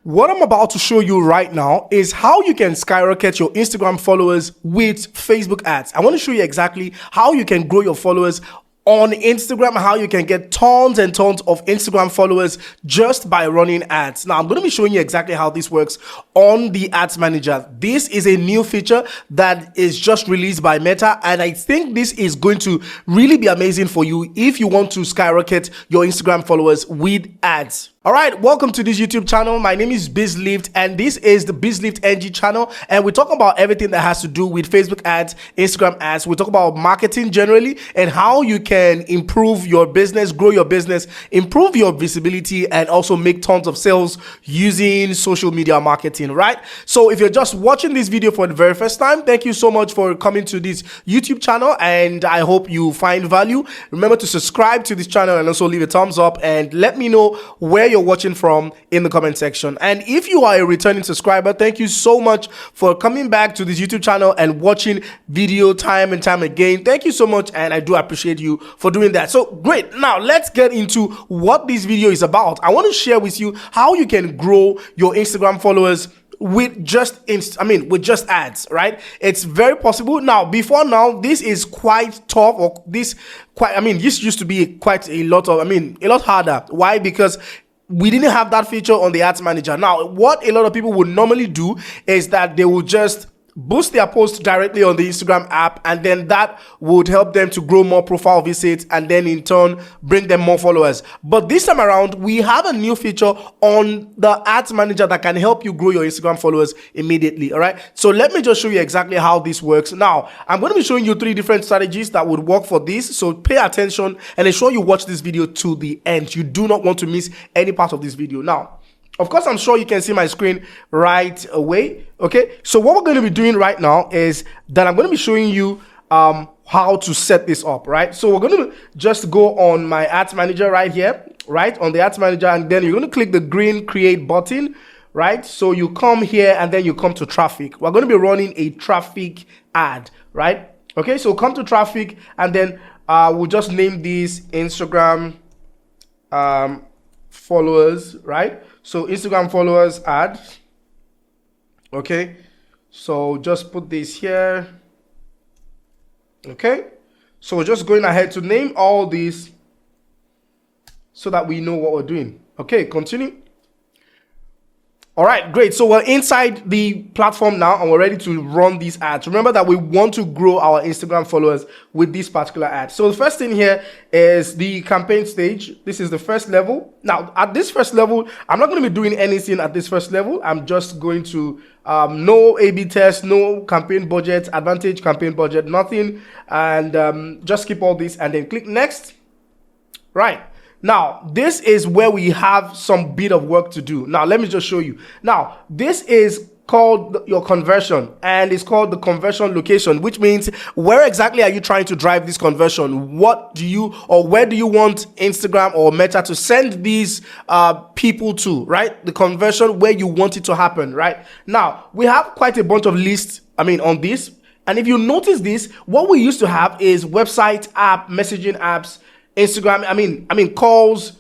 What I'm about to show you right now is how you can skyrocket your Instagram followers with Facebook ads. I want to show you exactly how you can grow your followers on Instagram, how you can get tons and tons of Instagram followers just by running ads. Now, I'm going to be showing you exactly how this works on the Ads Manager. This is a new feature that is just released by Meta, and I think this is going to really be amazing for you if you want to skyrocket your Instagram followers with ads. All right, welcome to this YouTube channel. My name is BizLift, and this is the BizLift NG channel, and we talk about everything that has to do with Facebook ads, Instagram ads. We talk about marketing generally and how you can improve your business, grow your business, improve your visibility, and also make tons of sales using social media marketing, right? So if you're just watching this video for the very first time, thank you so much for coming to this YouTube channel, and I hope you find value. Remember to subscribe to this channel and also leave a thumbs up, and let me know where you're watching from in the comment section. And if you are a returning subscriber, thank you so much for coming back to this YouTube channel and watching video time and time again. Thank you so much, and I do appreciate you for doing that. So great, now let's get into what this video is about. I want to share with you how you can grow your Instagram followers with just ads, right? It's very possible. Now, before now, this is quite tough, or this used to be quite a lot harder. Why? Because we didn't have that feature on the Ads Manager. Now, what a lot of people would normally do is that they will just boost their post directly on the Instagram app, and then that would help them to grow more profile visits and then in turn bring them more followers. But this time around, we have a new feature on the Ads Manager that can help you grow your Instagram followers immediately. All right, so let me just show you exactly how this works. Now, I'm going to be showing you 3 different strategies that would work for this, so pay attention and ensure you watch this video to the end. You do not want to miss any part of this video. Now, of course, I'm sure you can see my screen right away. Okay, so what we're going to be doing right now is that I'm going to be showing you how to set this up, right? So we're going to just go on my Ads Manager right here, right, on the Ads Manager, and then you're going to click the green create button, right? So you come here and then you come to traffic. We're going to be running a traffic ad, right? Okay, so come to traffic, and then we'll just name these Instagram followers, right? So Instagram followers ad. Okay, so just put this here. Okay, so we're just going ahead to name all these so that we know what we're doing. Okay, continue. All right, great. So we're inside the platform now, and we're ready to run these ads. Remember that we want to grow our Instagram followers with this particular ad. So the first thing here is the campaign stage. This is the first level. Now, at this first level, I'm not going to be doing anything at this first level. I'm just going to no A/B test, no campaign budget, advantage campaign budget, nothing, and just keep all this and then click next. Right. Now, this is where we have some bit of work to do. Now, let me just show you. Now, this is called your conversion, and it's called the conversion location, which means where exactly are you trying to drive this conversion? What do you, or where do you want Instagram or Meta to send these people to, right? The conversion where you want it to happen, right? Now, we have quite a bunch of lists, on this. And if you notice this, what we used to have is website, app, messaging apps, Instagram, calls.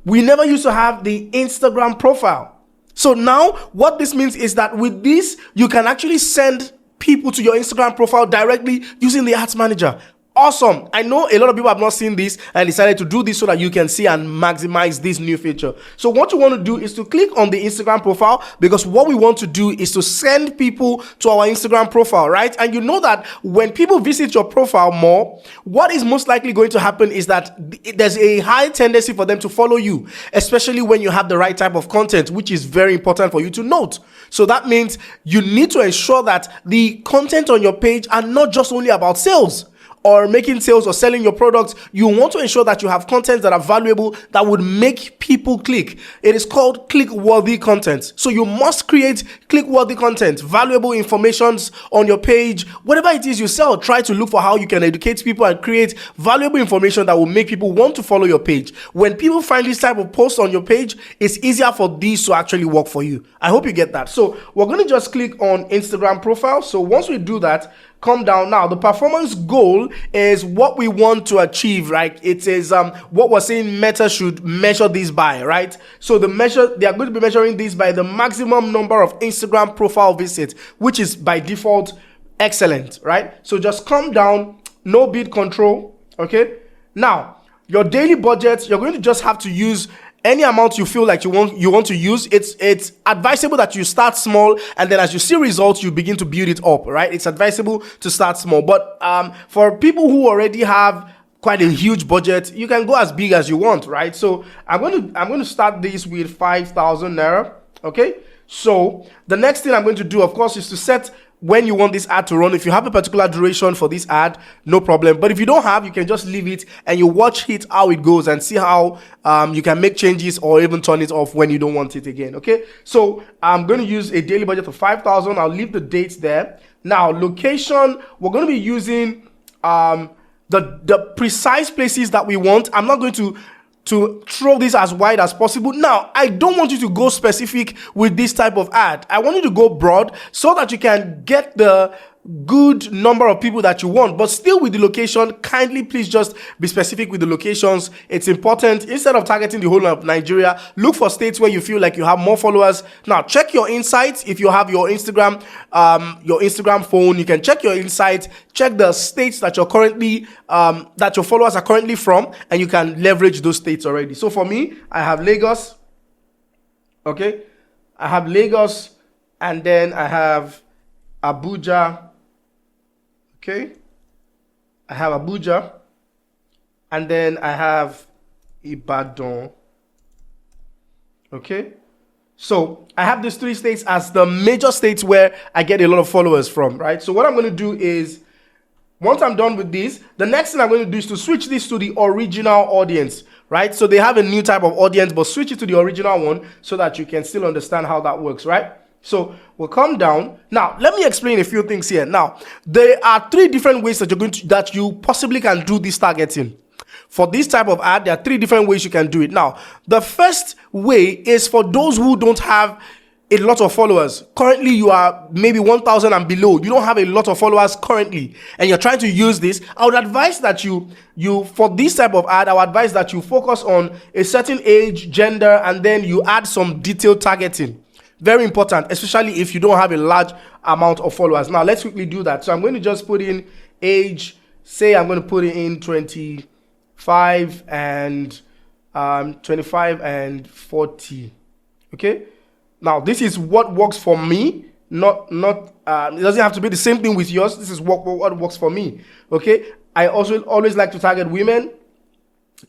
We never used to have the Instagram profile. So now what this means is that with this, you can actually send people to your Instagram profile directly using the Ads Manager. Awesome. I know a lot of people have not seen this and decided to do this so that you can see and maximize this new feature. So what you want to do is to click on the Instagram profile, because what we want to do is to send people to our Instagram profile, right? And you know that when people visit your profile more, what is most likely going to happen is that there's a high tendency for them to follow you, especially when you have the right type of content, which is very important for you to note. So that means you need to ensure that the content on your page are not just only about sales or making sales or selling your products. You want to ensure that you have content that are valuable, that would make people click. It is called click-worthy content. So you must create click-worthy content, valuable informations on your page. Whatever it is you sell, try to look for how you can educate people and create valuable information that will make people want to follow your page. When people find this type of post on your page, it's easier for these to actually work for you. I hope you get that. So we're going to just click on Instagram profile. So once we do that, come down. Now, the performance goal is what we want to achieve, right? It is what we're saying Meta should measure this by, right? So they are going to be measuring this by the maximum number of Instagram profile visits, which is by default excellent, right? So just come down, no bid control, okay? Now, your daily budget, you're going to just have to use any amount you feel like you want to use. It's advisable that you start small, and then as you see results, you begin to build it up, right? It's advisable to start small, but for people who already have quite a huge budget, you can go as big as you want, right? So I'm going to start this with 5,000 naira, okay? So the next thing I'm going to do, of course, is to set when you want this ad to run. If you have a particular duration for this ad, no problem. But if you don't have, you can just leave it and you watch it how it goes and see how you can make changes or even turn it off when you don't want it again. Okay, so I'm going to use a daily budget of 5,000. I'll leave the dates there. Now, location, we're going to be using the precise places that we want. I'm not going to throw this as wide as possible. Now, I don't want you to go specific with this type of ad. I want you to go broad so that you can get the good number of people that you want, but still with the location. Kindly please just be specific with the locations. It's important. Instead of targeting the whole of Nigeria, look for states where you feel like you have more followers. Now, check your insights. If you have your Instagram phone, you can check your insights, check the states that you're currently that your followers are currently from, and you can leverage those states already. So for me, I have Lagos. Okay, I have Lagos, and then I have Abuja. Okay, I have Abuja, and then I have Ibadan. Okay, so I have these three states as the major states where I get a lot of followers from, right? So what I'm going to do is, once I'm done with this, the next thing I'm going to do is to switch this to the original audience, right? So they have a new type of audience, but switch it to the original one so that you can still understand how that works, right? So we'll come down. Now, let me explain a few things here. Now, there are three different ways that you possibly can do this targeting. For this type of ad, there are three different ways you can do it. Now, the first way is for those who don't have a lot of followers. Currently, you are maybe 1,000 and below. You don't have a lot of followers currently, and you're trying to use this. I would advise that you for this type of ad, I would advise that you focus on a certain age, gender, and then you add some detailed targeting. Very important, especially if you don't have a large amount of followers. Now, let's quickly do that. So I'm going to just put in age. Say I'm going to put it in 25 and 40. Okay. Now, this is what works for me. It doesn't have to be the same thing with yours. This is what works for me. Okay. I also always like to target women.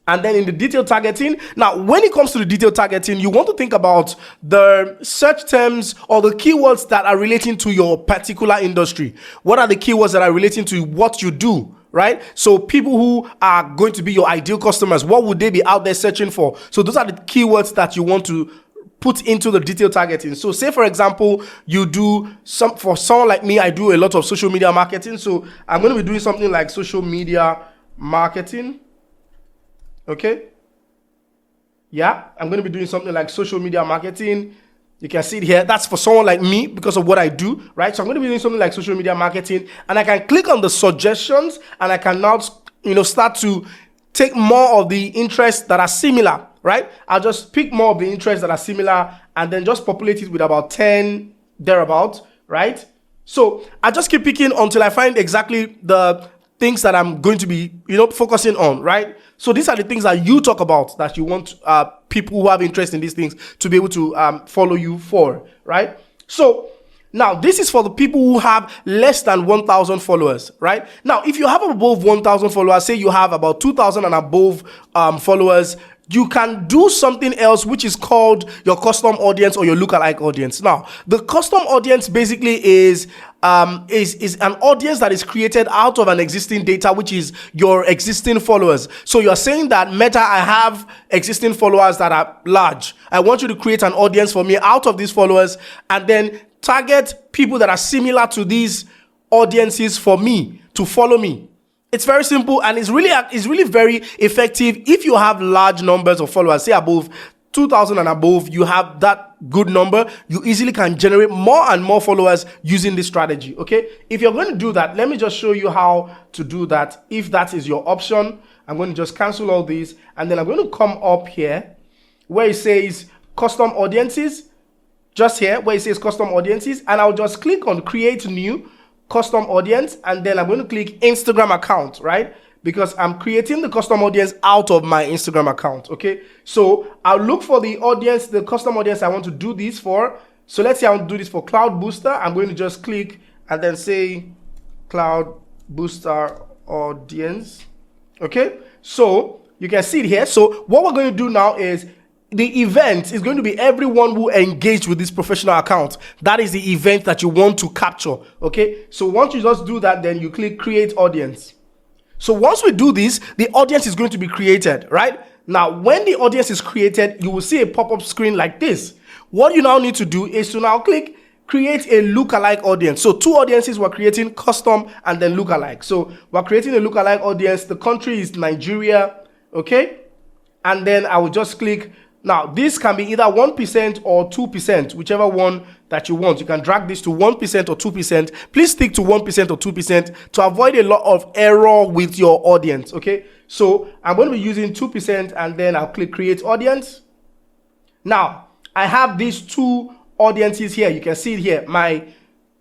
And then in the detailed targeting, now when it comes to the detailed targeting, you want to think about the search terms or the keywords that are relating to your particular industry. What are the keywords that are relating to what you do, right? So people who are going to be your ideal customers, what would they be out there searching for? So those are the keywords that you want to put into the detailed targeting. So say, for example, for someone like me, I do a lot of social media marketing. So I'm going to be doing something like social media marketing. Okay. Yeah, I'm going to be doing something like social media marketing. You can see it here. That's for someone like me because of what I do, right? So I'm going to be doing something like social media marketing, and I can click on the suggestions, and I can now, start to take more of the interests that are similar, right? I'll just pick more of the interests that are similar and then just populate it with about 10 thereabout, right? So I just keep picking until I find exactly the things that I'm going to be, focusing on, right? So these are the things that you talk about that you want people who have interest in these things to be able to follow you for, right? So now this is for the people who have less than 1,000 followers, right? Now, if you have above 1,000 followers, say you have about 2,000 and above followers, you can do something else which is called your custom audience or your lookalike audience. Now, the custom audience basically is an audience that is created out of an existing data, which is your existing followers. So you're saying that, Meta, I have existing followers that are large. I want you to create an audience for me out of these followers and then target people that are similar to these audiences for me to follow me. It's very simple, and it's really very effective if you have large numbers of followers, say above 2,000 and above, you have that good number, you easily can generate more and more followers using this strategy. Okay, if you're going to do that, let me just show you how to do that. If that is your option, I'm going to just cancel all these, and then I'm going to come up here where it says custom audiences, just here where it says custom audiences, and I'll just click on create new custom audience, and then I'm going to click Instagram account, right? Because I'm creating the custom audience out of my Instagram account. Okay, so I'll look for the audience, the custom audience I want to do this for. So let's say I want to do this for Cloud Booster. I'm going to just click and then say Cloud Booster audience. Okay, so you can see it here. So what we're going to do now is the event is going to be everyone who engaged with this professional account. That is the event that you want to capture. Okay, so once you just do that, then you click create audience. So once we do this, the audience is going to be created, right? Now, when the audience is created, you will see a pop-up screen like this. What you now need to do is to now click create a lookalike audience. So two audiences we're creating, custom and then lookalike. So we're creating a lookalike audience. The country is Nigeria, okay? And then I will just click. Now, this can be either 1% or 2%, whichever one that you want. You can drag this to 1% or 2%. Please stick to 1% or 2% to avoid a lot of error with your audience, okay? So I'm going to be using 2%, and then I'll click create audience. Now, I have these two audiences here. You can see it here, my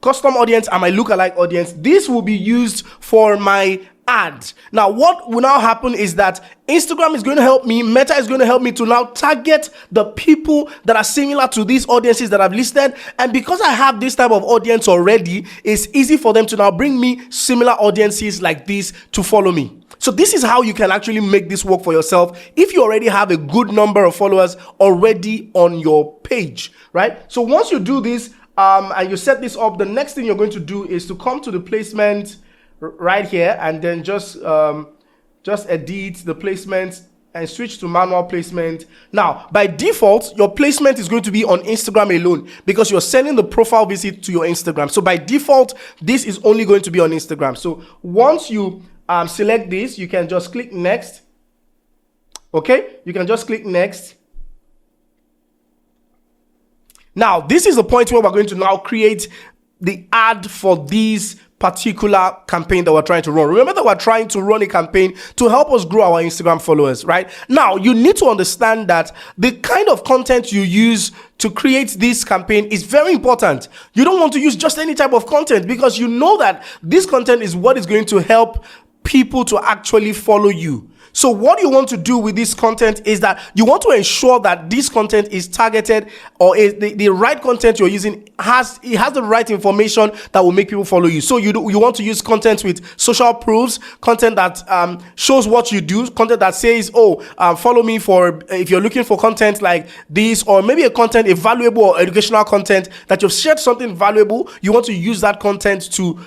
custom audience and my lookalike audience. This will be used for my ads. Now, what will now happen is that Instagram is going to help me, Meta is going to help me to now target the people that are similar to these audiences that I've listed. And because I have this type of audience already, it's easy for them to now bring me similar audiences like this to follow me. So this is how you can actually make this work for yourself if you already have a good number of followers already on your page, right? So once you do this and you set this up, the next thing you're going to do is to come to the placement right here, and then just edit the placement and switch to manual placement. Now, by default, your placement is going to be on Instagram alone because you're sending the profile visit to your Instagram. So by default, this is only going to be on Instagram. So once you select this, you can just click next. Okay, you can just click next. Now, this is the point where we're going to now create the ad for these particular campaign that we're trying to run. Remember that we're trying to run a campaign to help us grow our Instagram followers, right? Now, you need to understand that the kind of content you use to create this campaign is very important. You don't want to use just any type of content because you know that this content is what is going to help people to actually follow you. So what you want to do with this content is that you want to ensure that this content is targeted, or is the right content you're using has the right information that will make people follow you. So you want to use content with social proofs, content that shows what you do, content that says, follow me for, if you're looking for content like this, or maybe a valuable or educational content that you've shared something valuable. You want to use that content to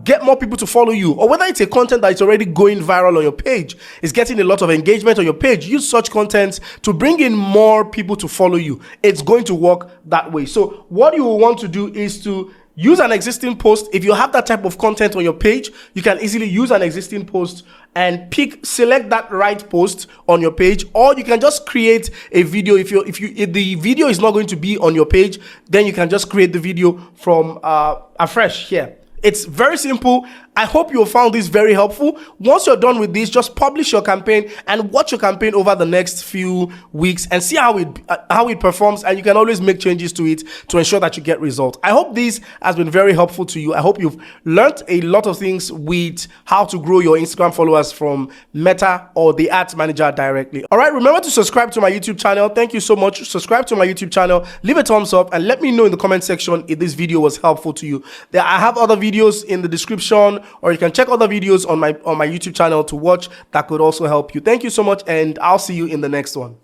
get more people to follow you, or whether it's a content that is already going viral on your page, it's getting a lot of engagement on your page. Use such content to bring in more people to follow you. It's going to work that way. So what you will want to do is to use an existing post. If you have that type of content on your page, you can easily use an existing post and select that right post on your page, or you can just create a video. If the video is not going to be on your page, then you can just create the video from afresh here. It's very simple. I hope you found this very helpful. Once you're done with this, just publish your campaign and watch your campaign over the next few weeks and see how it performs, and you can always make changes to it to ensure that you get results. I hope this has been very helpful to you. I hope you've learned a lot of things with how to grow your Instagram followers from Meta or the Ads Manager directly. All right, remember to subscribe to my YouTube channel. Thank you so much. Subscribe to my YouTube channel, leave a thumbs up, and let me know in the comment section if this video was helpful to you. I have other videos in the description, or you can check other videos on my YouTube channel to watch that could also help you. Thank you so much, and I'll see you in the next one.